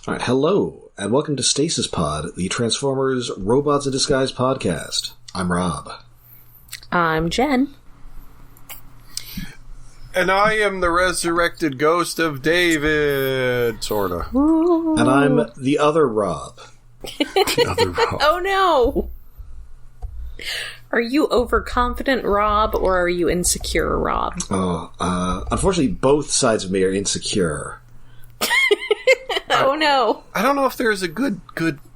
All right, hello, and welcome to Stasis Pod, the Transformers Robots in Disguise podcast. I'm Rob. I'm Jen. And I am the resurrected ghost of David, sorta. Ooh. And I'm the other Rob. The other Rob. Oh no! Are you overconfident Rob, or are you insecure Rob? Unfortunately, both sides of me are insecure. Oh no! I don't know if there's a good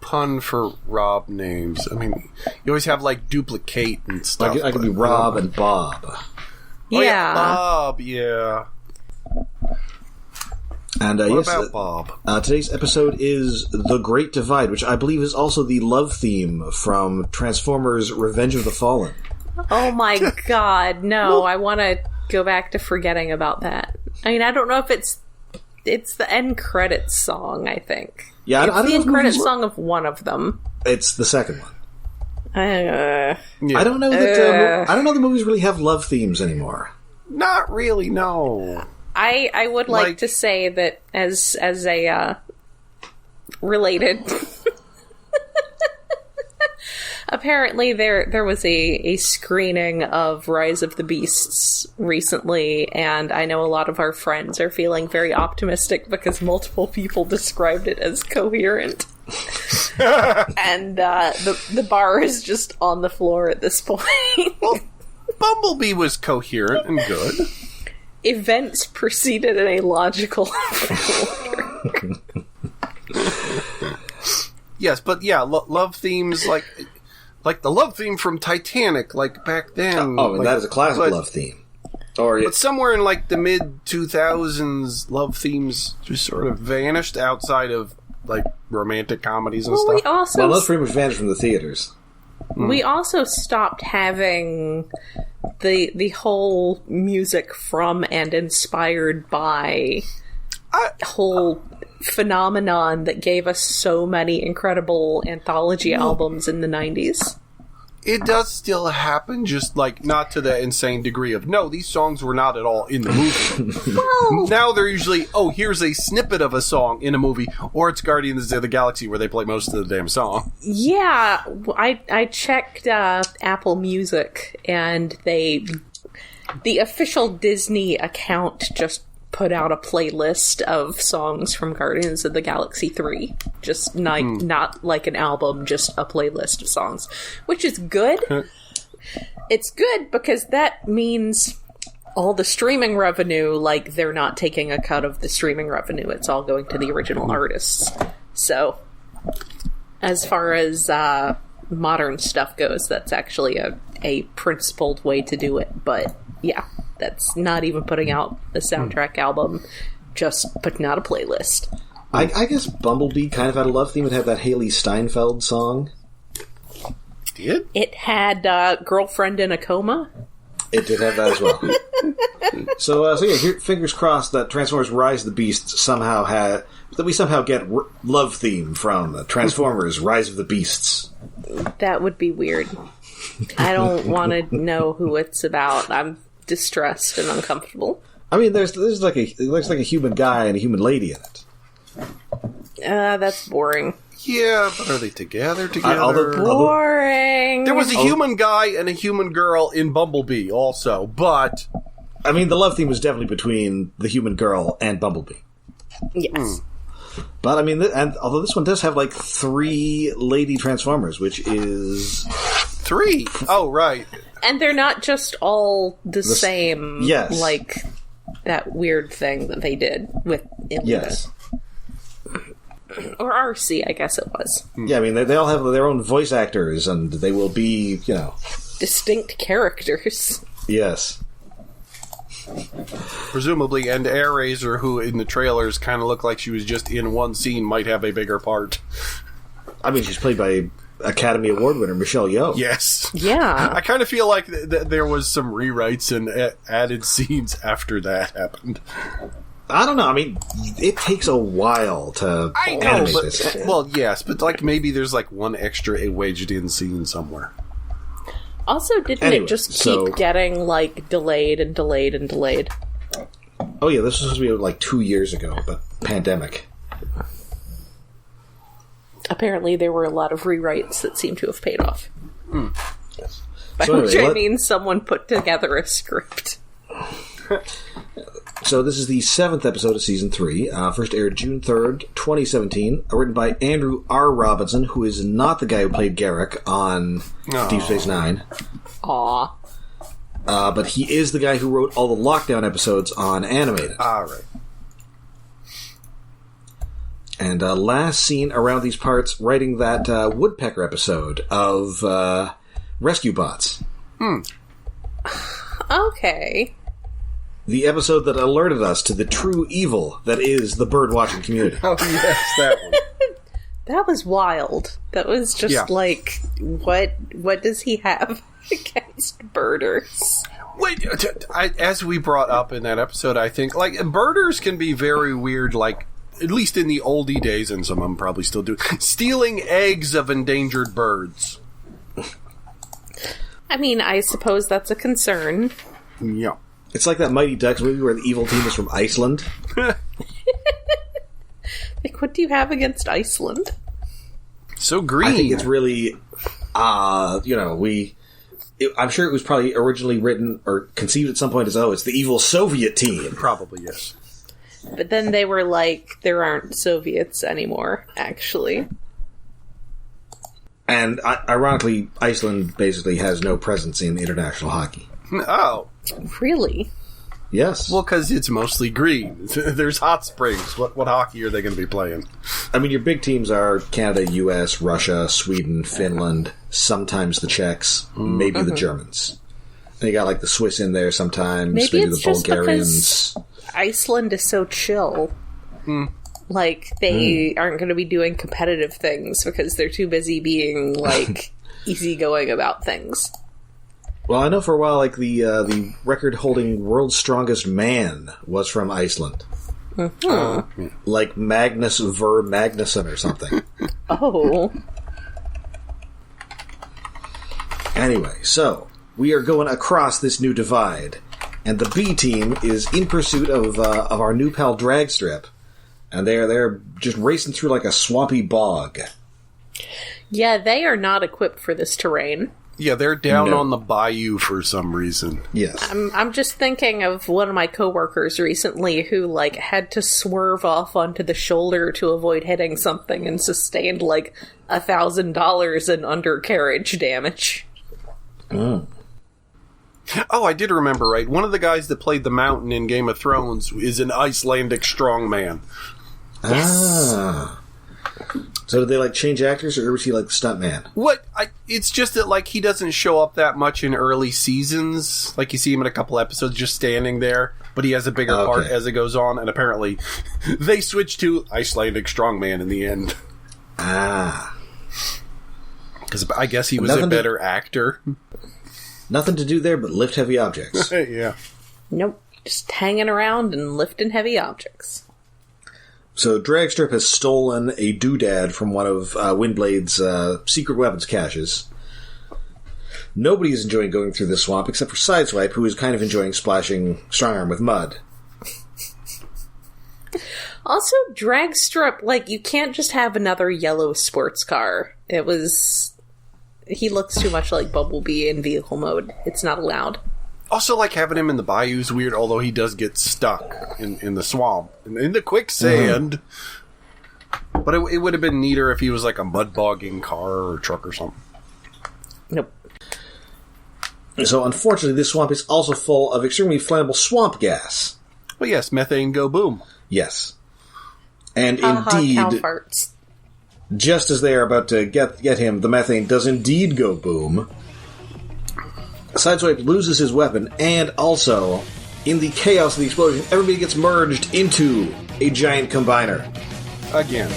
pun for Rob names. I mean, you always have, like, duplicate and stuff. I could be Rob and Bob. Oh, Yeah. Bob, yeah. And What about Bob? Today's episode is The Great Divide, which I believe is also the love theme from Transformers Revenge of the Fallen. Oh my god, no. I want to go back to forgetting about that. I mean, I don't know if it's the end credits song, I think. Yeah, it's I don't the know end credits song of one of them. It's the second one. Yeah. I don't know that I don't know the movies really have love themes anymore. Not really, no. I would like to say that as a related apparently there was a screening of Rise of the Beasts recently, and I know a lot of our friends are feeling very optimistic because multiple people described it as coherent. And the bar is just on the floor at this point. Well, Bumblebee was coherent and good. Events proceeded in a logical order. Yes, but yeah, love themes like the love theme from Titanic, like back then. And that is a classic love theme. But somewhere in like the mid-2000s, love themes just sort of vanished outside of like romantic comedies and stuff. Those pretty much vanished from the theaters. We also stopped having the whole music from and inspired by whole phenomenon that gave us so many incredible anthology albums in the 90s. It does still happen, just like not to the insane degree of no, these songs were not at all in the movie. Well, now they're usually, here's a snippet of a song in a movie, or it's Guardians of the Galaxy where they play most of the damn song. yeah, I checked Apple Music, and the official Disney account just put out a playlist of songs from Guardians of the Galaxy 3. Just not like an album, just a playlist of songs. Which is good. It's good because that means all the streaming revenue, like, they're not taking a cut of the streaming revenue. It's all going to the original artists. So, as far as modern stuff goes, that's actually a principled way to do it. But, yeah. That's not even putting out a soundtrack album, just putting out a playlist. I guess Bumblebee kind of had a love theme. It had that Haley Steinfeld song. Did? It had Girlfriend in a Coma. It did have that as well. So yeah, fingers crossed that Transformers Rise of the Beasts that we somehow get love theme from Transformers Rise of the Beasts. That would be weird. I don't want to know who it's about. I'm distressed and uncomfortable. I mean, there's like it looks like a human guy and a human lady in it. That's boring. Yeah, but are they together? Boring. There was a human guy and a human girl in Bumblebee also, but I mean, the love theme was definitely between the human girl and Bumblebee. Yes. But I mean, and although this one does have like 3 lady Transformers, which is 3. Oh, right. And they're not just all the same, yes. Like that weird thing that they did with Ilya. Yes. Or RC, I guess it was. Yeah, I mean, they all have their own voice actors, and they will be, distinct characters. Yes. Presumably, and AirRaiser, who in the trailers kind of looked like she was just in one scene, might have a bigger part. I mean, she's played by Academy Award winner Michelle Yeoh. Yes. Yeah. I kind of feel like there was some rewrites and added scenes after that happened. I don't know. I mean, it takes a while to animate this. Well, yes, but like maybe there's like one extra wedged in scene somewhere. Also, didn't it just keep getting like delayed and delayed and delayed? Oh yeah, this was supposed to be like 2 years ago, but pandemic. Apparently there were a lot of rewrites that seem to have paid off. Yes. By So which anyway, I mean someone put together a script. So this is the 7th episode of Season 3. First aired June 3rd, 2017. Written by Andrew R. Robinson, who is not the guy who played Garrick on Deep Space Nine. Aw. But he is the guy who wrote all the Lockdown episodes on Animated. Right. And last seen around these parts writing that Woodpecker episode of Rescue Bots. Okay. The episode that alerted us to the true evil that is the bird-watching community. Oh, yes, that one. That was wild. That was just like, what does he have against birders? Wait, as we brought up in that episode, I think, like, birders can be very weird, like, at least in the oldie days, and some of them probably still do, stealing eggs of endangered birds. I mean, I suppose that's a concern. Yeah. It's like that Mighty Ducks movie where the evil team is from Iceland. Like, what do you have against Iceland? So green. I think it's really, I'm sure it was probably originally written or conceived at some point as, it's the evil Soviet team. Probably, yes. But then they were like, there aren't Soviets anymore, actually. And ironically, Iceland basically has no presence in international hockey. Oh. Really? Yes. Well, because it's mostly green. There's hot springs. What hockey are they going to be playing? I mean, your big teams are Canada, US, Russia, Sweden, Finland, sometimes the Czechs, maybe the Germans. And you got like the Swiss in there sometimes, maybe it's the just Bulgarians. because Iceland is so chill. Like, they aren't going to be doing competitive things because they're too busy being, like, easygoing about things. Well, I know for a while, like, the record-holding world's strongest man was from Iceland. Like Magnus Ver Magnusson or something. Oh. Anyway, so, we are going across this new divide, and the B team is in pursuit of our new pal Dragstrip, and they're just racing through like a swampy bog. Yeah, they are not equipped for this terrain. Yeah, they're down on the bayou for some reason. Yes. I'm just thinking of one of my coworkers recently who, like, had to swerve off onto the shoulder to avoid hitting something and sustained, like, $1,000 in undercarriage damage. Oh, I did remember, right? One of the guys that played the Mountain in Game of Thrones is an Icelandic strongman. Yes. So did they, like, change actors, or was he, like, the stuntman? It's just that, like, he doesn't show up that much in early seasons. Like, you see him in a couple episodes just standing there, but he has a bigger part as it goes on, and apparently they switch to Icelandic strongman in the end. Because I guess he was a better actor. Nothing to do there but lift heavy objects. Yeah. Nope. Just hanging around and lifting heavy objects. So Dragstrip has stolen a doodad from one of Windblade's secret weapons caches. Nobody is enjoying going through this swamp except for Sideswipe, who is kind of enjoying splashing Strongarm with mud. Also, Dragstrip, like, you can't just have another yellow sports car. He looks too much like Bumblebee in vehicle mode. It's not allowed. Also, like, having him in the bayou is weird, although he does get stuck in the swamp. In the quicksand. But it would have been neater if he was, like, a mud-bogging car or truck or something. Nope. So, unfortunately, this swamp is also full of extremely flammable swamp gas. Well, yes, methane go boom. Yes. And Cow indeed, farts. just as they are about to get him, the methane does indeed go boom. Sideswipe loses his weapon, and also, in the chaos of the explosion, everybody gets merged into a giant combiner. Again.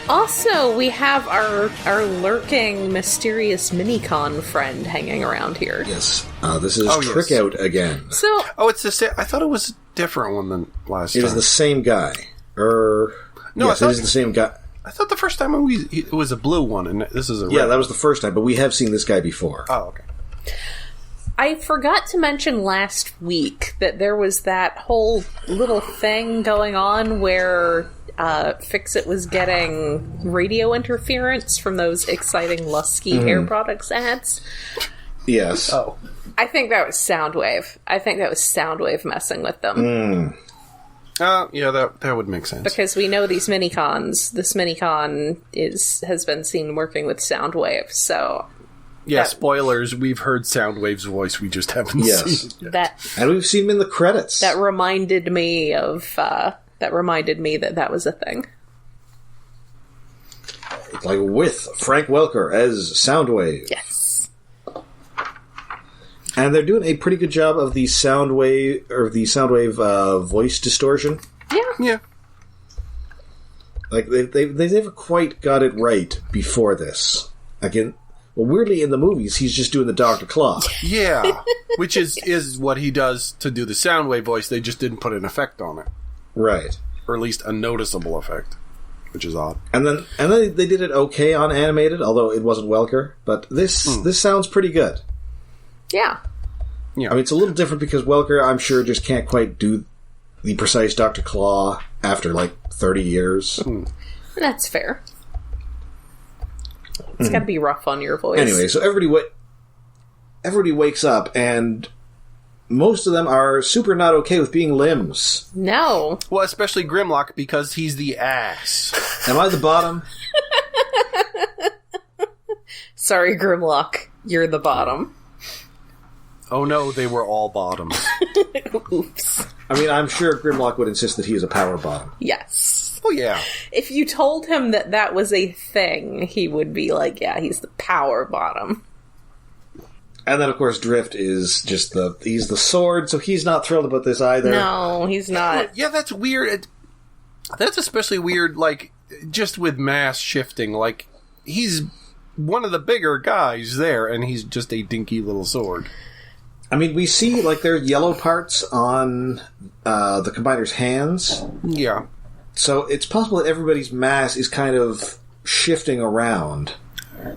Also, we have our lurking, mysterious Minicon friend hanging around here. Yes. This is Trick Out again. So, it's the same. I thought it was a different one than last time. It is the same guy. No, yes, it is the same guy. I thought the first time it was a blue one, and this is a red. Yeah, that was the first time, but we have seen this guy before. Oh, okay. I forgot to mention last week that there was that whole little thing going on where Fix-It was getting radio interference from those exciting Lusky hair products ads. Yes. Oh. I think that was Soundwave. I think that was Soundwave messing with them. Yeah, that would make sense. Because we know these minicons. This minicon has been seen working with Soundwave, so... Yeah, spoilers, we've heard Soundwave's voice, we just haven't seen it yet. And we've seen him in the credits. That reminded me of... that was a thing. Like with Frank Welker as Soundwave. Yes. And they're doing a pretty good job of the Soundwave voice distortion. Yeah. Like they never quite got it right before this. Again, well, weirdly in the movies he's just doing the Dr. Claw. Yeah, which is what he does to do the Soundwave voice. They just didn't put an effect on it, Right. or at least a noticeable effect, which is odd. And then they did it okay on animated, although it wasn't Welker. But this sounds pretty good. Yeah. Yeah. I mean, it's a little different because Welker, I'm sure, just can't quite do the precise Dr. Claw after, 30 years. That's fair. It's got to be rough on your voice. Anyway, so everybody wakes up, and most of them are super not okay with being limbs. No. Well, especially Grimlock, because he's the ass. Am I the bottom? Sorry, Grimlock. You're the bottom. Oh no, they were all bottoms. Oops. I mean, I'm sure Grimlock would insist that he is a power bottom. Yes. Oh yeah. If you told him that was a thing, he would be like, yeah, he's the power bottom. And then, of course, Drift is just he's the sword, so he's not thrilled about this either. No, he's not. Yeah, that's weird. That's especially weird, just with mass shifting. He's one of the bigger guys there, and he's just a dinky little sword. I mean, we see, there are yellow parts on the Combiner's hands. Yeah. So it's possible that everybody's mass is kind of shifting around.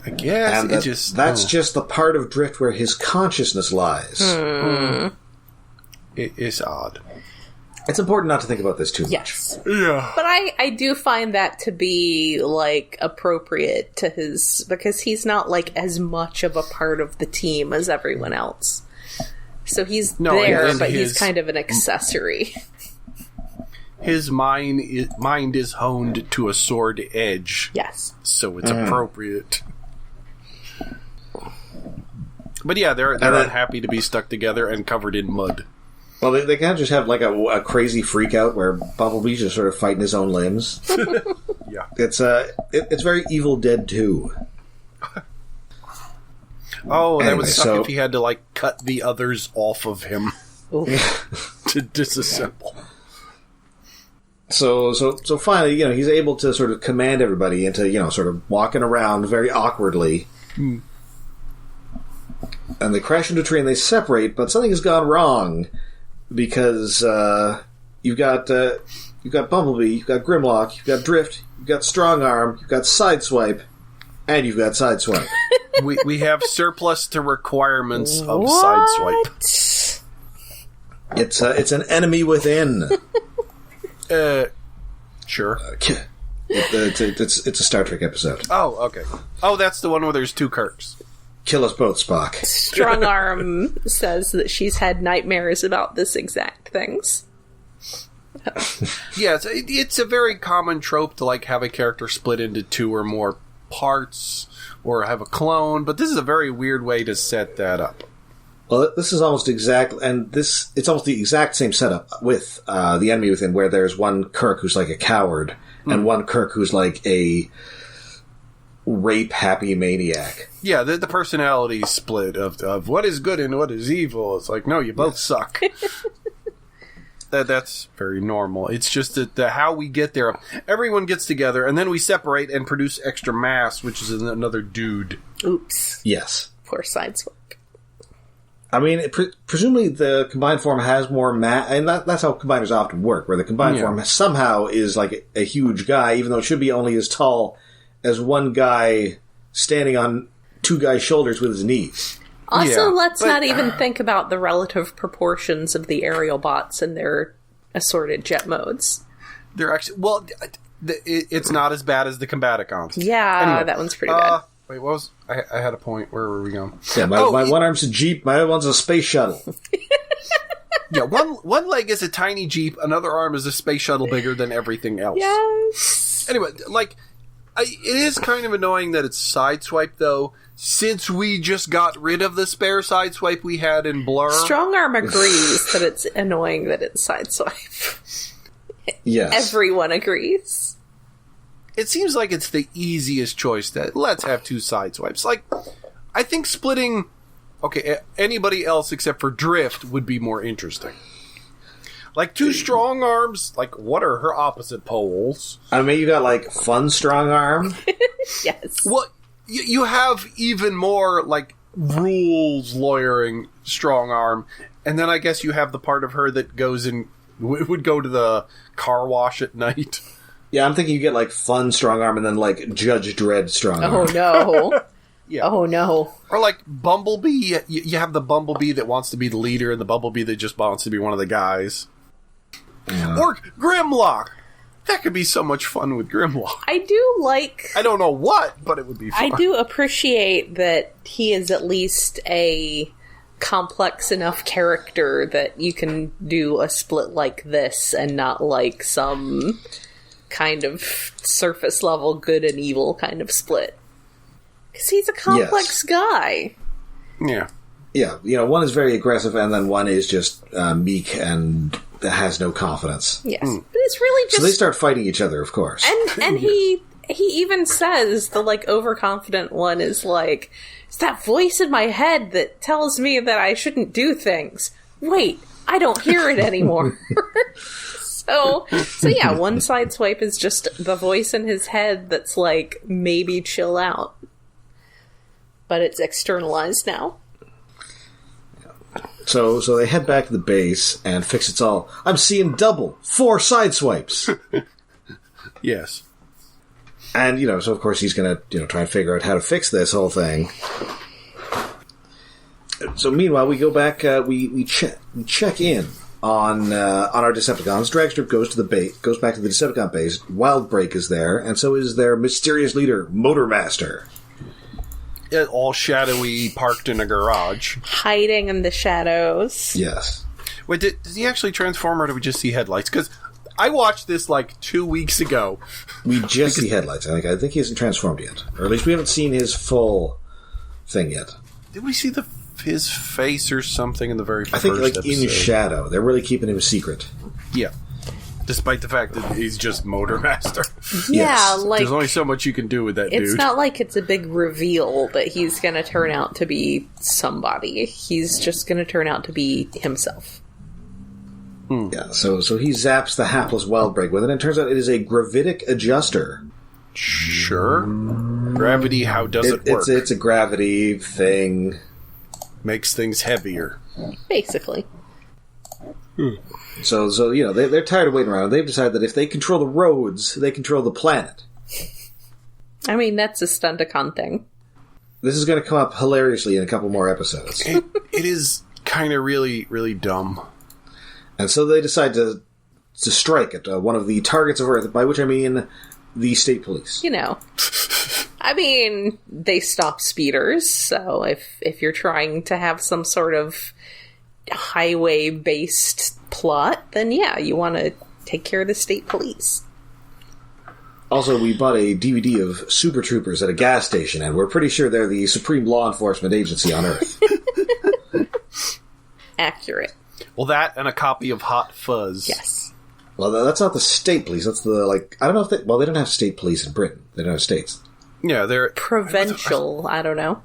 I guess. And that's just the part of Drift where his consciousness lies. It is odd. It's important not to think about this too much. Yes. Yeah. But I do find that to be, appropriate to his... Because he's not, as much of a part of the team as everyone else. So he's there, but he's kind of an accessory. His mind is honed to a sword edge. Yes. So it's appropriate. But yeah, they're unhappy to be stuck together and covered in mud. Well, they kind of just have a crazy freak out where Bumblebee's just sort of fighting his own limbs. Yeah. It's very Evil Dead 2. Oh, that would suck if he had to, cut the others off of him to disassemble. So finally, he's able to sort of command everybody into, sort of walking around very awkwardly. And they crash into a tree and they separate, but something has gone wrong because you've got Bumblebee, you've got Grimlock, you've got Drift, you've got Strongarm, you've got Sideswipe, and you've got Sideswipe. we have surplus to requirements of Sideswipe. It's an enemy within. Sure. It's a Star Trek episode. Oh, okay. Oh, that's the one where there's two Kirks. Kill us both, Spock. Strongarm says that she's had nightmares about this exact things. Yeah, it's a very common trope to like have a character split into two or more parts or have a clone, but this is a very weird way to set that up. Well, this is almost exact, and it's almost the exact same setup with the Enemy Within, where there's one Kirk who's like a coward, and one Kirk who's like a rape-happy maniac. Yeah, the personality split of what is good and what is evil. It's like, no, you both suck. That's very normal. It's just that how we get there, everyone gets together, and then we separate and produce extra mass, which is another dude. Oops. Yes. Poor Sideswipe. I mean, presumably the combined form has more and that's how combiners often work, where the combined form somehow is like a huge guy, even though it should be only as tall as one guy standing on two guys' shoulders with his knees. Also, let's not even think about the relative proportions of the aerial bots and their assorted jet modes. They're actually... it's not as bad as the Combaticons. Yeah, anyway, that one's pretty bad. Wait, what was... I had a point. Where were we going? Yeah, my one arm's a Jeep, my other one's a space shuttle. Yeah, one leg is a tiny Jeep, another arm is a space shuttle bigger than everything else. Yes! Anyway, it is kind of annoying that it's Sideswipe, though, since we just got rid of the spare Sideswipe we had in Blur. Strongarm agrees that it's annoying that it's Sideswipe. Yes. Everyone agrees. It seems like it's the easiest choice that let's have two Sideswipes. Like, I think splitting... Okay, anybody else except for Drift would be more interesting. Like, two strong arms, like, what are her opposite poles? I mean, you got, like, fun strong arm. Yes. Well, you have even more, like, rules lawyering strong arm, and then I guess you have the part of her that goes in... would go to the car wash at night. Yeah, I'm thinking you get, like, fun strong arm and then, like, Judge Dredd strong arm. Oh, no. Yeah. Oh, no. Or, like, Bumblebee. You have the Bumblebee that wants to be the leader and the Bumblebee that just wants to be one of the guys. Yeah. Or Grimlock. That could be so much fun with Grimlock. I do like... I don't know what, but it would be fun. I do appreciate that he is at least a complex enough character that you can do a split like this and not like some kind of surface level good and evil kind of split. Because he's a complex guy. Yeah. Yeah, one is very aggressive and then one is just meek and has no confidence. Yes. But it's really just... So they start fighting each other, of course. And he even says the, like, overconfident one is like, it's that voice in my head that tells me that I shouldn't do things. Wait, I don't hear it anymore. So yeah, one Sideswipe is just the voice in his head that's like, maybe chill out. But it's externalized now. So they head back to the base and fix it all. I'm seeing double 4 Sideswipes. Yes. And, so of course he's going to, try and figure out how to fix this whole thing. So meanwhile, we go back, we check in on our Decepticons. Dragstrip goes back to the Decepticon base. Wildbreak is there, and so is their mysterious leader, Motormaster. All shadowy, parked in a garage. Hiding in the shadows. Yes. Wait, does he actually transform, or do we just see headlights? Because I watched this, 2 weeks ago. We just see headlights. I think he hasn't transformed yet. Or at least we haven't seen his full thing yet. Did we see his face or something in the very first episode? I think, episode? in shadow. They're really keeping him a secret. Yeah. Despite the fact that he's just Motormaster. Yeah, yes. There's only so much you can do with that dude. It's not like it's a big reveal that he's going to turn out to be somebody. He's just going to turn out to be himself. Yeah, so he zaps the hapless Wildbreak with it, and it turns out it is a gravitic adjuster. Sure. Gravity, how does it work? It's a gravity thing. Makes things heavier. Basically. So they're tired of waiting around. They've decided that if they control the roads, they control the planet. I mean, that's a Stunticon thing. This is going to come up hilariously in a couple more episodes. It is kind of really, really dumb. And so they decide to strike at one of the targets of Earth, by which I mean the state police. I mean, they stop speeders, so if you're trying to have some sort of highway-based plot, then yeah, you want to take care of the state police. Also, we bought a DVD of Super Troopers at a gas station, and we're pretty sure they're the supreme law enforcement agency on Earth. Accurate. Well, that and a copy of Hot Fuzz. Yes. Well, that's not the state police. That's the, I don't know if they don't have state police in Britain. They don't have states. Yeah, they're... Provincial, I don't know.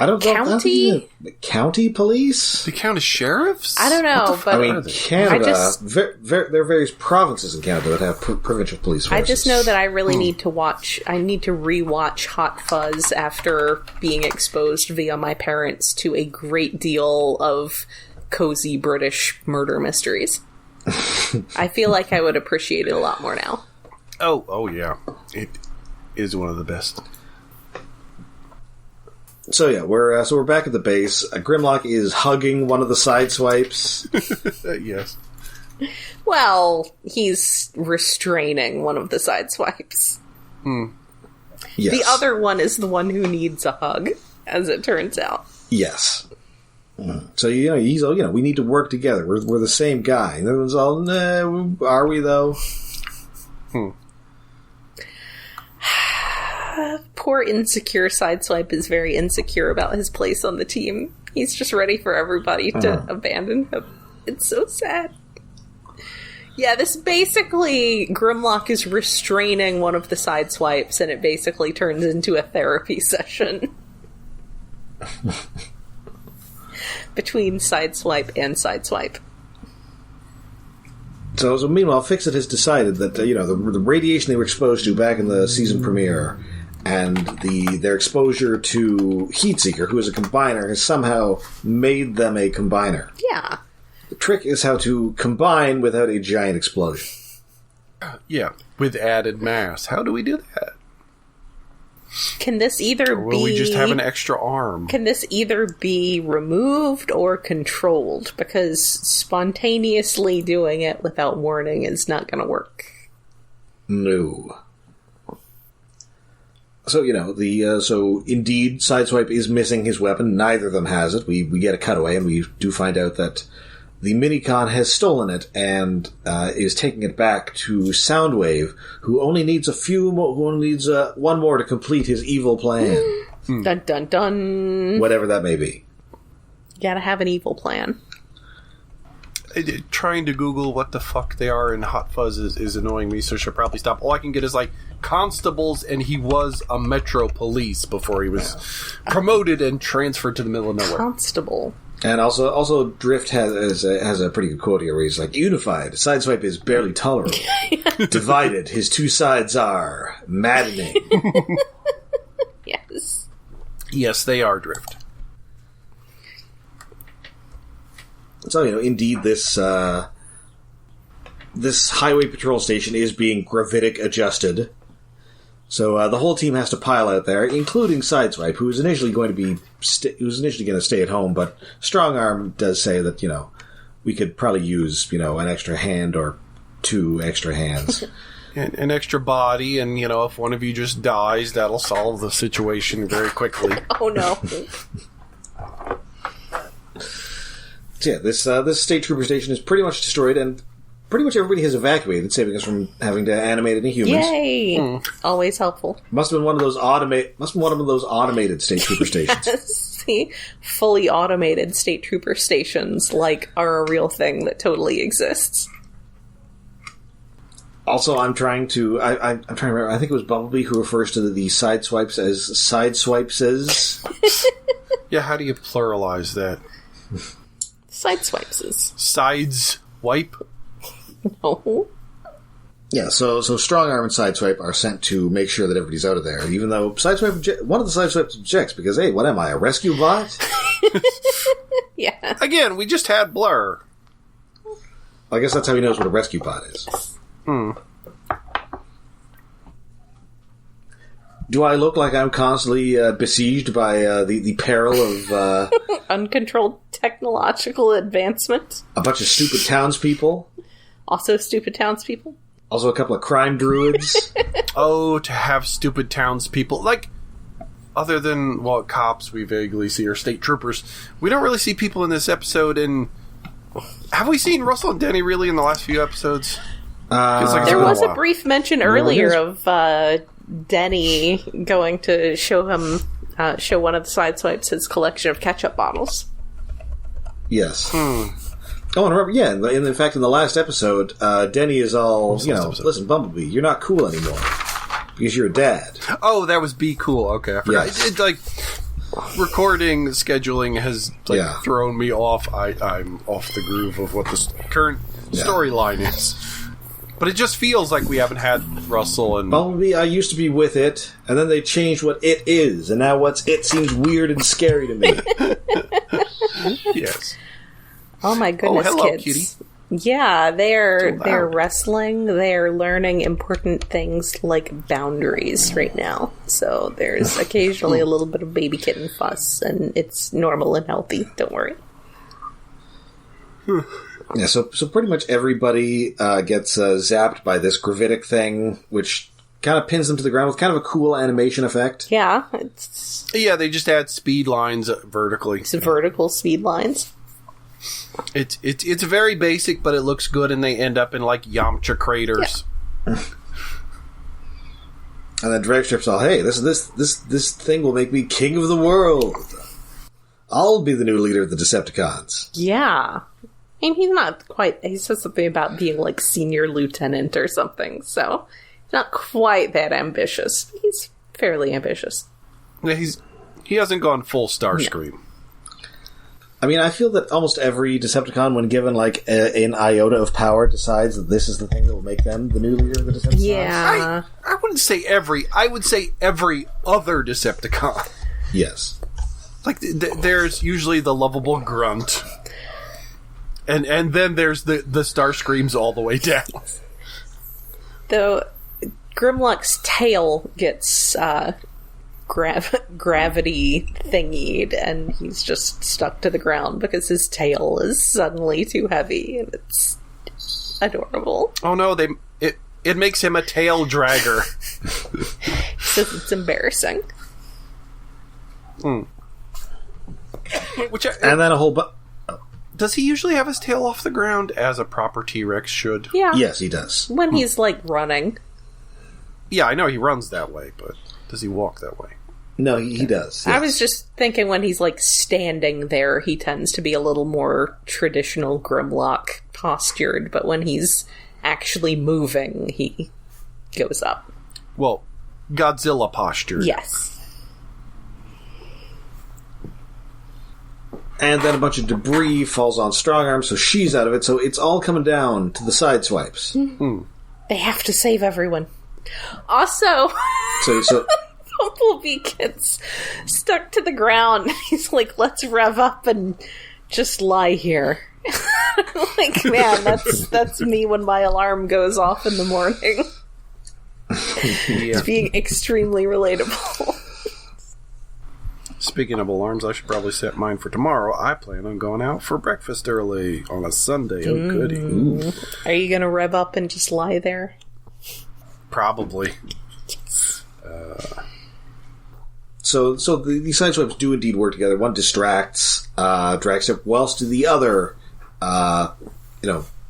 I don't know. County? County police? The county sheriffs? I don't know, but I mean, Canada. There are various provinces in Canada that have provincial police forces. I just know that I really need to watch. I need to rewatch Hot Fuzz after being exposed via my parents to a great deal of cozy British murder mysteries. I feel like I would appreciate it a lot more now. Oh yeah, it is one of the best. So yeah, we're back at the base. Grimlock is hugging one of the Sideswipes. Yes. Well, he's restraining one of the Sideswipes. Yes. The other one is the one who needs a hug, as it turns out. Yes. So he's all, we need to work together. We're the same guy. And everyone's all, nah, are we though? Poor Insecure Sideswipe is very insecure about his place on the team. He's just ready for everybody to abandon him. It's so sad. Yeah, this basically, Grimlock is restraining one of the Sideswipes, and it basically turns into a therapy session. Between Sideswipe and Sideswipe. So meanwhile, Fix-It has decided that, the radiation they were exposed to back in the season premiere and their exposure to Heatseeker, who is a combiner, has somehow made them a combiner. Yeah. The trick is how to combine without a giant explosion. Yeah, with added mass. How do we do that? Can this either or will we just have an extra arm? Can this either be removed or controlled? Because spontaneously doing it without warning is not going to work. No. So, so indeed, Sideswipe is missing his weapon. Neither of them has it. We get a cutaway, and we do find out that the Minicon has stolen it and is taking it back to Soundwave, who only needs one more to complete his evil plan. Dun dun dun. Whatever that may be. You gotta have an evil plan. Trying to Google what the fuck they are in Hot Fuzz is annoying me, so I should probably stop. All I can get is constables, and he was a Metro Police before he was promoted and transferred to the middle of nowhere. Constable. And also Drift has a pretty good quote here where he's like, unified, Sideswipe is barely tolerable. Divided, his two sides are maddening. Yes. Yes, they are, Drift. So, indeed, this highway patrol station is being gravitic adjusted. So the whole team has to pile out there, including Sideswipe, who was initially going to stay at home, but Strongarm does say that we could probably use an extra hand or two extra hands, an extra body, and if one of you just dies, that'll solve the situation very quickly. Oh no. So yeah, this state trooper station is pretty much destroyed, and pretty much everybody has evacuated, saving us from having to animate any humans. Yay! Always helpful. Must have been one of those automated state trooper stations. See, fully automated state trooper stations are a real thing that totally exists. Also, I'm trying to remember. I think it was Bumblebee who refers to the Sideswipes as Sideswipeses. Yeah, how do you pluralize that? Sideswipeses. Sideswipe? No. Yeah, so Strongarm and Sideswipe are sent to make sure that everybody's out of there, even though one of the Sideswipes objects because, hey, what am I, a rescue bot? Yeah. Again, we just had Blur. I guess that's how he knows what a rescue bot is. Do I look like I'm constantly besieged by the peril of... uncontrolled technological advancement? A bunch of stupid townspeople? Also stupid townspeople? Also a couple of crime druids? Oh, to have stupid townspeople. Other than, cops we vaguely see, or state troopers, we don't really see people in this episode, and... Have we seen Russell and Denny really in the last few episodes? There was a brief mention earlier of Denny going to show one of the Sideswipes his collection of ketchup bottles. Yes. Oh, and remember, in fact, in the last episode, Denny is all, listen, Bumblebee, you're not cool anymore. Because you're a dad. Oh, that was Be Cool. Okay, I forgot. Yes. recording scheduling has thrown me off. I'm off the groove of what the current storyline is. But it just feels like we haven't had Russell and... Bumblebee, I used to be with it, and then they changed what it is, and now what's it seems weird and scary to me. Yes. Oh my goodness, hello, kids. Kitty. Yeah, they're wrestling. They're learning important things like boundaries right now. So there's occasionally a little bit of baby kitten fuss, and it's normal and healthy. Don't worry. Yeah, so pretty much everybody gets zapped by this gravitic thing, which kind of pins them to the ground with kind of a cool animation effect. Yeah, they just add speed lines vertically. It's vertical speed lines. It's very basic, but it looks good, and they end up in like Yamcha craters. Yeah. And then Dragstrip's all, hey, this thing will make me king of the world. I'll be the new leader of the Decepticons. Yeah. I mean, he's not quite... He says something about being, like, senior lieutenant or something, so... He's not quite that ambitious. He's fairly ambitious. Yeah, he hasn't gone full Starscream. No. I mean, I feel that almost every Decepticon, when given, like, an iota of power, decides that this is the thing that will make them the new leader of the Decepticons. Yeah. I wouldn't say every... I would say every other Decepticon. Yes. Like, there's usually the lovable grunt... And then there's the Starscreams all the way down. Though Grimlock's tail gets gravity thingied, and he's just stuck to the ground because his tail is suddenly too heavy, and it's adorable. Oh no, it makes him a tail dragger. He says it's embarrassing. And then a whole does he usually have his tail off the ground as a proper T-Rex should? Yeah. Yes, he does. When he's, like, running. Yeah, I know he runs that way, but does he walk that way? No, he does. Yes. I was just thinking when he's, like, standing there, he tends to be a little more traditional Grimlock postured, but when he's actually moving, he goes up. Well, Godzilla postured. Yes. And then a bunch of debris falls on Strongarm, so she's out of it. So it's all coming down to the Sideswipes. Mm-hmm. They have to save everyone. Also, so Bumblebee gets stuck to the ground. He's like, let's rev up and just lie here. Like, man, that's me when my alarm goes off in the morning. It's being extremely relatable. Speaking of alarms, I should probably set mine for tomorrow. I plan on going out for breakfast early on a Sunday. Oh, goody. Ooh. Are you going to rev up and just lie there? Probably. So the Sideswipes do indeed work together. One distracts Dragstrip, whilst the other,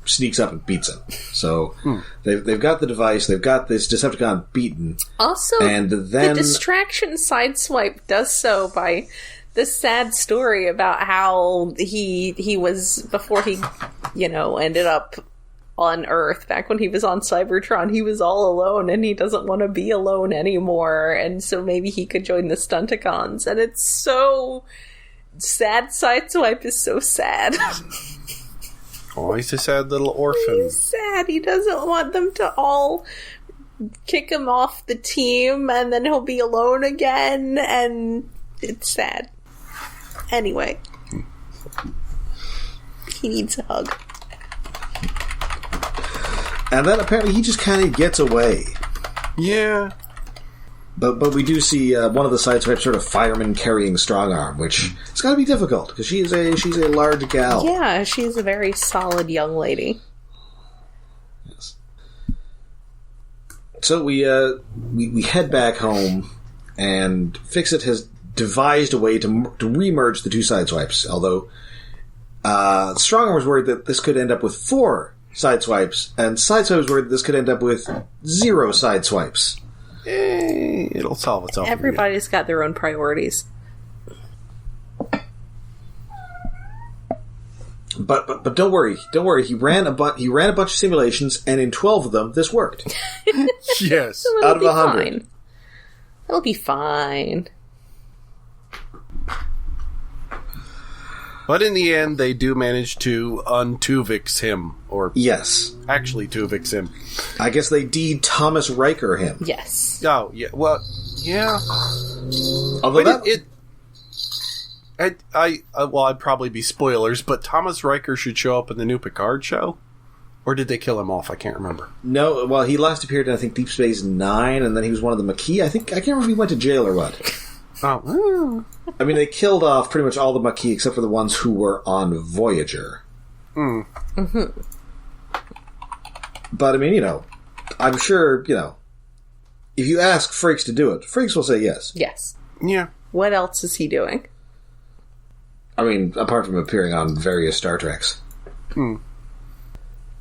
sneaks up and beats him. So they've got the device, they've got this Decepticon beaten. Also, and then the distraction Sideswipe does so by this sad story about how he was, before he, ended up on Earth, back when he was on Cybertron, he was all alone and he doesn't want to be alone anymore, and so maybe he could join the Stunticons, and it's so sad. Sideswipe is so sad. Oh, he's a sad little orphan. He's sad. He doesn't want them to all kick him off the team, and then he'll be alone again, and it's sad. Anyway. He needs a hug. And then apparently he just kind of gets away. Yeah. But we do see one of the Sideswipes sort of fireman carrying Strongarm, which it's got to be difficult because she's a large gal. Yeah, she's a very solid young lady. Yes. So we head back home, and Fixit has devised a way to remerge the two Sideswipes. Although Strongarm was worried that this could end up with 4 Sideswipes, and Sideswipe was worried that this could end up with 0 Sideswipes. It'll solve itself. Everybody's got their own priorities. But don't worry. He ran a bunch of simulations, and in 12 of them, this worked. Yes, so out of 100. It'll be fine. But in the end, they do manage to un-Tuvix him. Or yes. Actually Tuvix him. I guess they Thomas Riker him. Yes. Oh, yeah. Well, yeah. Although I'd probably be spoilers, but Thomas Riker should show up in the new Picard show? Or did they kill him off? I can't remember. No, well, he last appeared in, I think, Deep Space Nine, and then he was one of the Maquis. I can't remember if he went to jail or what. Oh. I mean, they killed off pretty much all the Maquis except for the ones who were on Voyager. Mm-hmm. But, I mean, I'm sure, if you ask Frakes to do it, Frakes will say yes. Yes. Yeah. What else is he doing? I mean, apart from appearing on various Star Treks.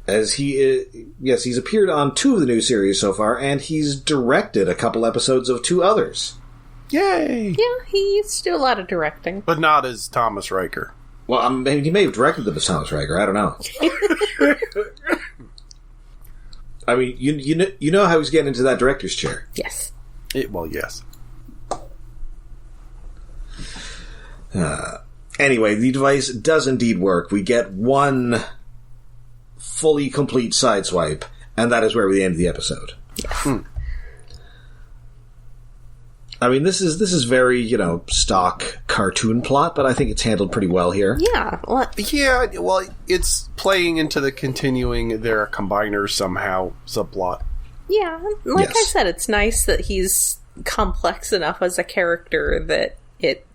As he's appeared on 2 of the new series so far, and he's directed a couple episodes of 2 others. Yay! Yeah, he used to do a lot of directing. But not as Thomas Riker. Well, I mean, he may have directed them as Thomas Riker, I don't know. I mean, you know how he's getting into that director's chair. Yes. Yes. Anyway, the device does indeed work. We get one fully complete sideswipe, and that is where we end the episode. Yes. I mean, this is very, stock cartoon plot, but I think it's handled pretty well here. Yeah. Well, it's playing into the continuing their combiner somehow subplot. Yeah, I said, it's nice that he's complex enough as a character that it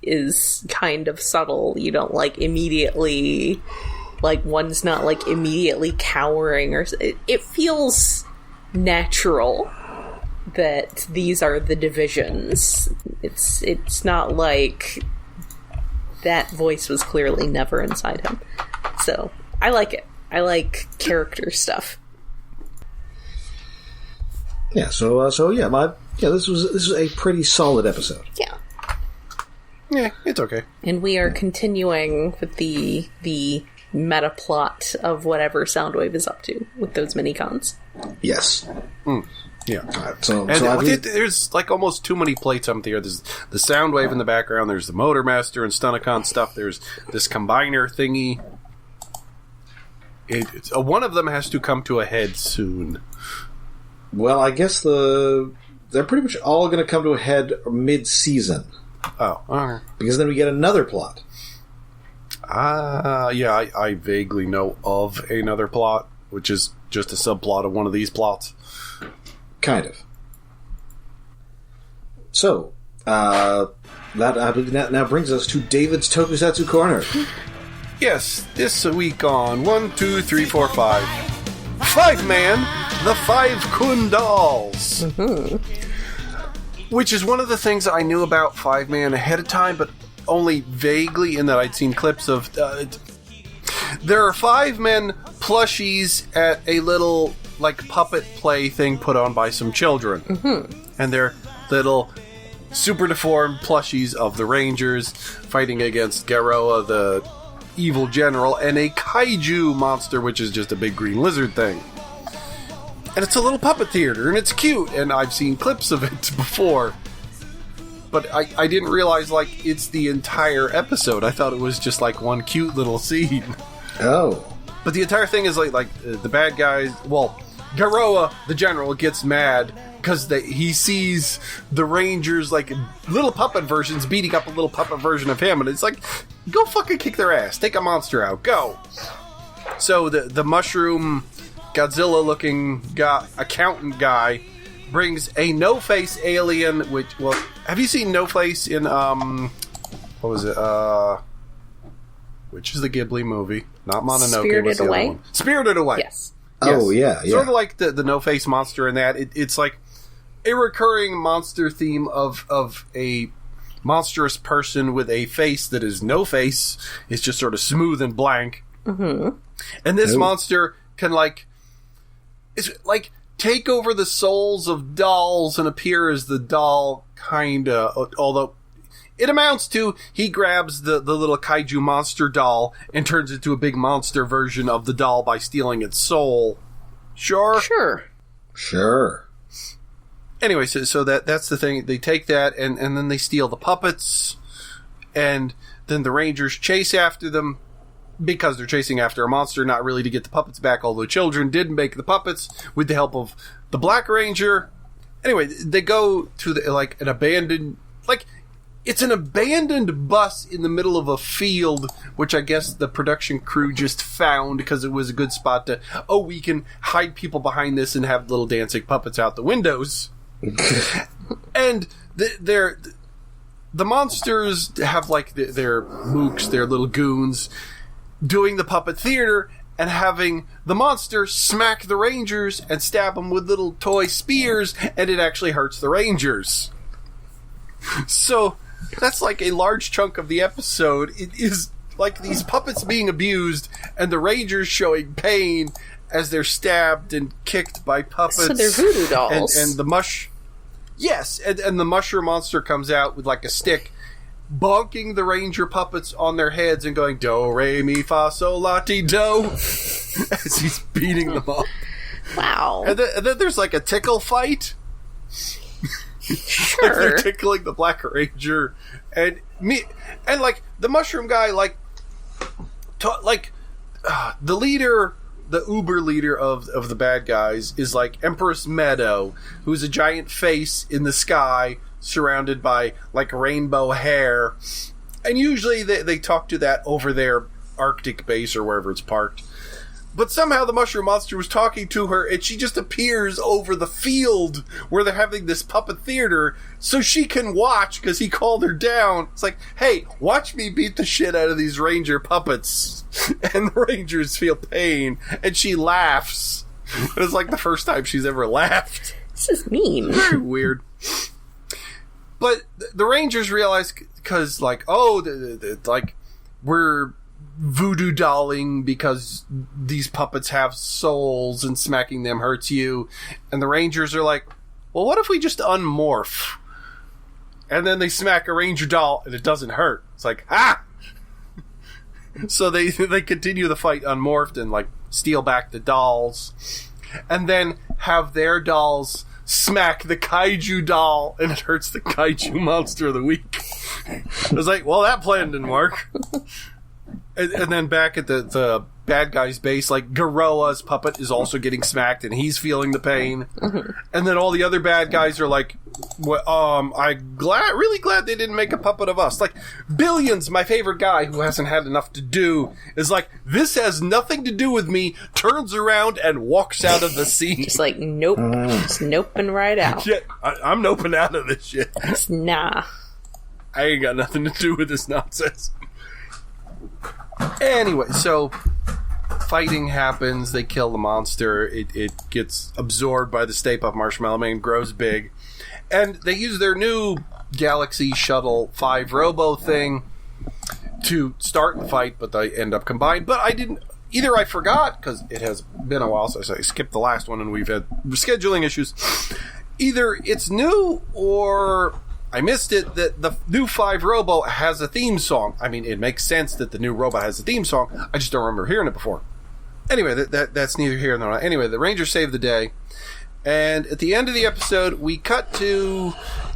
is kind of subtle. You don't, immediately... one's not, immediately cowering, or... It feels natural that these are the divisions. It's not like that voice was clearly never inside him. So, I like it. I like character stuff. Yeah, this was a pretty solid episode. Yeah. Yeah, it's okay. And we are continuing with the meta plot of whatever Soundwave is up to with those mini-cons. Yes. Yeah. There's almost too many plates up here. There's the Soundwave in the background. There's the Motormaster and Stunnicon stuff. There's this combiner thingy. One of them has to come to a head soon. Well, I guess they're pretty much all going to come to a head mid-season. Oh, okay. Because then we get another plot. Yeah, I vaguely know of another plot, which is just a subplot of one of these plots. Kind of. So, that now brings us to David's Tokusatsu Corner. Yes, this week on 1, 2, 3, 4, 5. 5-Man, the 5 Kun Dolls. Mm-hmm. Which is one of the things I knew about 5-Man ahead of time, but only vaguely, in that I'd seen clips of... there are 5-Men plushies at a little, puppet play thing put on by some children. Mm-hmm. And they're little super deformed plushies of the Rangers fighting against Garoa, the evil general, and a kaiju monster, which is just a big green lizard thing. And it's a little puppet theater, and it's cute, and I've seen clips of it before. But I didn't realize, it's the entire episode. I thought it was just, one cute little scene. Oh. But the entire thing is, the bad guys... Well, Garoa, the general, gets mad because he sees the Rangers, little puppet versions beating up a little puppet version of him. And it's go fucking kick their ass. Take a monster out. Go. So the mushroom... Godzilla-looking accountant guy brings a no-face alien, have you seen No-Face in, what was it, which is the Ghibli movie? Not Mononoke. Spirited Away? One? Spirited Away. Yes. Oh, yeah. Sort of like the no-face monster in that. It's like a recurring monster theme of a monstrous person with a face that is no face. It's just sort of smooth and blank. Mm-hmm. And this monster can, take over the souls of dolls and appear as the doll, kinda, although it amounts to he grabs the little kaiju monster doll and turns it into a big monster version of the doll by stealing its soul. Sure? Sure. Anyway, so that's the thing. They take that and then they steal the puppets, and then the Rangers chase after them because they're chasing after a monster, not really to get the puppets back, although children did make the puppets with the help of the Black Ranger. Anyway, they go to an abandoned... it's an abandoned bus in the middle of a field, which I guess the production crew just found because it was a good spot to, we can hide people behind this and have little dancing puppets out the windows. And the monsters have, their mooks, their little goons, doing the puppet theater and having the monster smack the Rangers and stab them with little toy spears, and it actually hurts the Rangers. So that's a large chunk of the episode. It is these puppets being abused and the Rangers showing pain as they're stabbed and kicked by puppets. So they're voodoo dolls. And the Yes, and the mushroom monster comes out with a stick, bonking the Ranger puppets on their heads and going, do, re, mi, fa, sol, la, ti, do, as he's beating them up. Wow. And then there's a tickle fight. Sure. They're tickling the Black Ranger. And the mushroom guy, the leader... The uber leader of the bad guys is Empress Meadow, who's a giant face in the sky surrounded by rainbow hair. And usually they talk to that over their Arctic base or wherever it's parked. But somehow the mushroom monster was talking to her and she just appears over the field where they're having this puppet theater so she can watch because he called her down. It's hey, watch me beat the shit out of these Ranger puppets. And the Rangers feel pain and she laughs. It's the first time she's ever laughed. This is mean. Very weird. But the Rangers realize because we're voodoo dolling because these puppets have souls and smacking them hurts you. And the Rangers are well, what if we just unmorph? And then they smack a Ranger doll and it doesn't hurt. It's ah! So they continue the fight unmorphed and steal back the dolls. And then have their dolls smack the kaiju doll and it hurts the kaiju monster of the week. I was well, that plan didn't work. And then back at the bad guy's base, Garoa's puppet is also getting smacked, and he's feeling the pain. Mm-hmm. And then all the other bad guys are I'm really glad they didn't make a puppet of us. Billions, my favorite guy who hasn't had enough to do, is this has nothing to do with me, turns around and walks out of the scene. Just nope. Just noping right out. Yeah, I'm noping out of this shit. Just nah. I ain't got nothing to do with this nonsense. Anyway, so fighting happens. They kill the monster. It gets absorbed by the Stay Puft Marshmallow Man, grows big. And they use their new Galaxy Shuttle 5 Robo thing to start the fight, but they end up combined. But I didn't... Either I forgot, because it has been a while, so I skipped the last one and we've had scheduling issues. Either it's new or... I missed it that the new 5 Robo has a theme song. I mean, it makes sense that the new robot has a theme song. I just don't remember hearing it before. Anyway, that's neither here nor there. Anyway, the Rangers save the day. And at the end of the episode, we cut to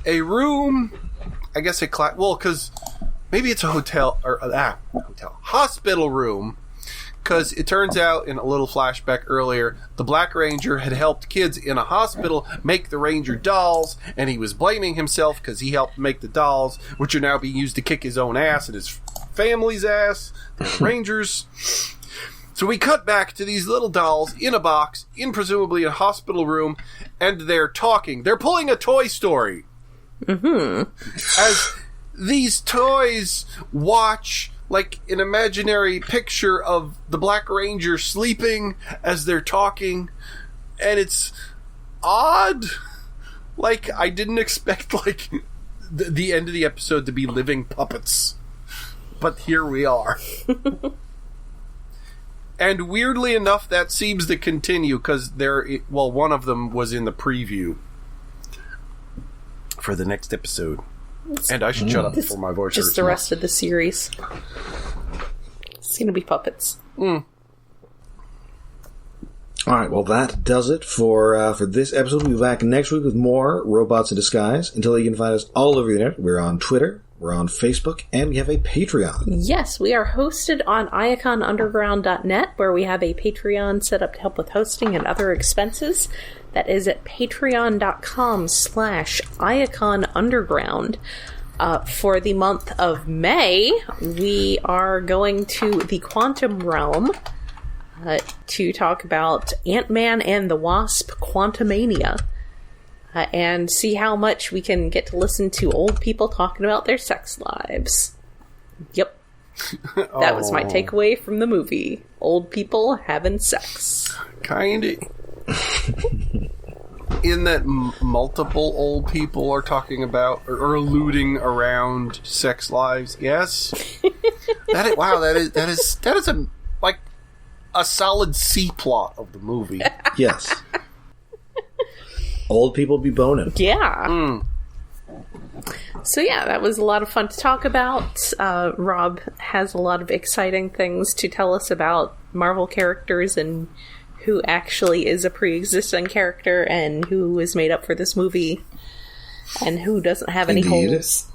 a room. I guess because maybe it's a hotel hospital room. Because it turns out, in a little flashback earlier, the Black Ranger had helped kids in a hospital make the Ranger dolls, and he was blaming himself because he helped make the dolls, which are now being used to kick his own ass and his family's ass, the Rangers. So we cut back to these little dolls in a box, in presumably a hospital room, and they're talking. They're pulling a Toy Story. Mm-hmm. As these toys watch... an imaginary picture of the Black Ranger sleeping as they're talking, and it's odd. I didn't expect, the end of the episode to be living puppets. But here we are. And weirdly enough, that seems to continue, because one of them was in the preview for the next episode. And I should shut up before my voice hurts. Just the rest of the series. It's going to be puppets. All right, well, that does it for this episode. We'll be back next week with more Robots in Disguise. Until you can find us all over the internet. We're on Twitter, We're on Facebook, and we have a Patreon. Yes, we are hosted on iaconunderground.net, where we have a Patreon set up to help with hosting and other expenses. That is at patreon.com/iaconunderground. For the month of May, we are going to the Quantum Realm to talk about Ant-Man and the Wasp: Quantumania. And see how much we can get to listen to old people talking about their sex lives. Yep. That was my takeaway from the movie. Old people having sex. Kinda. In that multiple old people are talking about or alluding around sex lives. Yes. That is a like a solid C plot of the movie. Yes. Old people be boning. Yeah. So yeah, that was a lot of fun to talk about. Rob has a lot of exciting things to tell us about Marvel characters and who actually is a pre-existing character and who is made up for this movie and who doesn't have any holes.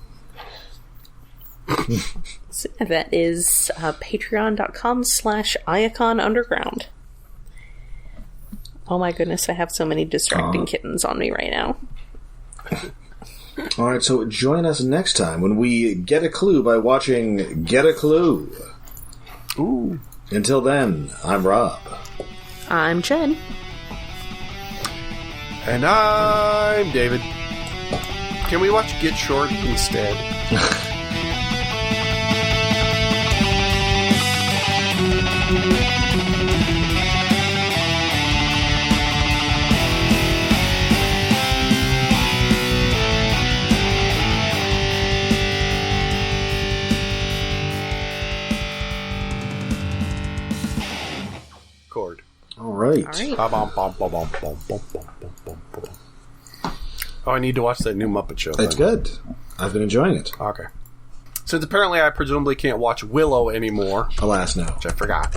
So that is patreon.com/iaconunderground. Oh my goodness, I have so many distracting kittens on me right now. Alright, so join us next time when we get a clue by watching Get a Clue. Ooh. Until then, I'm Rob. I'm Jen. And I'm David. Can we watch Get Short instead? All right. Oh, I need to watch that new Muppet Show. It's good. I've been enjoying it. Okay. Since apparently I presumably can't watch Willow anymore. Alas, no. Which I forgot.